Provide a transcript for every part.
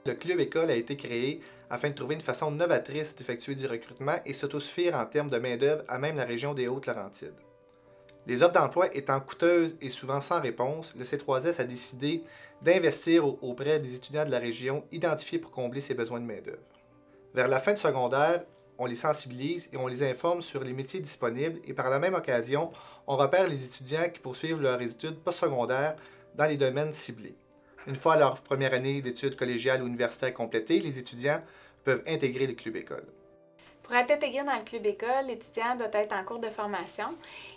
Le Club École a été créé afin de trouver une façon novatrice d'effectuer du recrutement et s'autosuffire en termes de main-d'œuvre à même la région des Hautes-Laurentides. Les offres d'emploi étant coûteuses et souvent sans réponse, le C3S a décidé d'investir auprès des étudiants de la région identifiés pour combler ces besoins de main-d'œuvre. Vers la fin du secondaire, on les sensibilise et on les informe sur les métiers disponibles et par la même occasion, on repère les étudiants qui poursuivent leurs études postsecondaires dans les domaines ciblés. Une fois leur première année d'études collégiales ou universitaires complétée, les étudiants peuvent intégrer le club école. Pour être intégré dans le club école, l'étudiant doit être en cours de formation.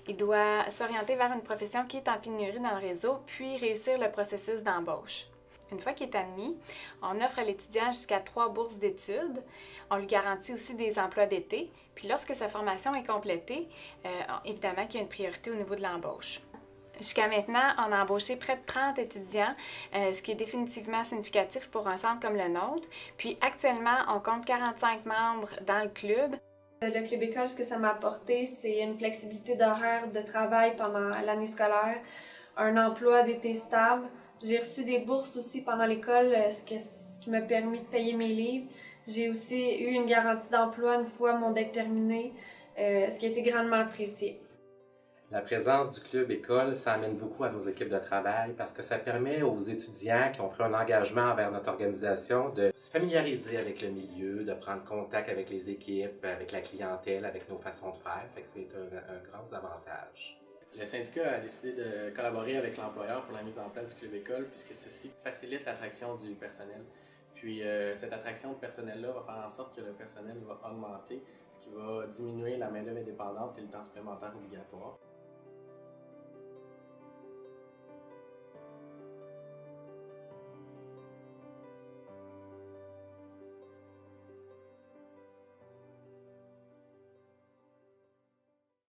Il doit s'orienter vers une profession qui est en pénurie dans le réseau, puis réussir le processus d'embauche. Une fois qu'il est admis, on offre à l'étudiant jusqu'à 3 bourses d'études. On lui garantit aussi des emplois d'été. Puis lorsque sa formation est complétée, évidemment qu'il y a une priorité au niveau de l'embauche. Jusqu'à maintenant, on a embauché près de 30 étudiants, ce qui est définitivement significatif pour un centre comme le nôtre. Puis actuellement, on compte 45 membres dans le club. Le club école, ce que ça m'a apporté, c'est une flexibilité d'horaire de travail pendant l'année scolaire, un emploi d'été stable. J'ai reçu des bourses aussi pendant l'école, ce qui m'a permis de payer mes livres. J'ai aussi eu une garantie d'emploi une fois mon DEC terminé, ce qui a été grandement apprécié. La présence du club école, ça amène beaucoup à nos équipes de travail parce que ça permet aux étudiants qui ont pris un engagement envers notre organisation de se familiariser avec le milieu, de prendre contact avec les équipes, avec la clientèle, avec nos façons de faire. Fait que c'est un grand avantage. Le syndicat a décidé de collaborer avec l'employeur pour la mise en place du club école puisque ceci facilite l'attraction du personnel. Puis cette attraction de personnel-là va faire en sorte que le personnel va augmenter, ce qui va diminuer la main-d'œuvre indépendante et le temps supplémentaire obligatoire.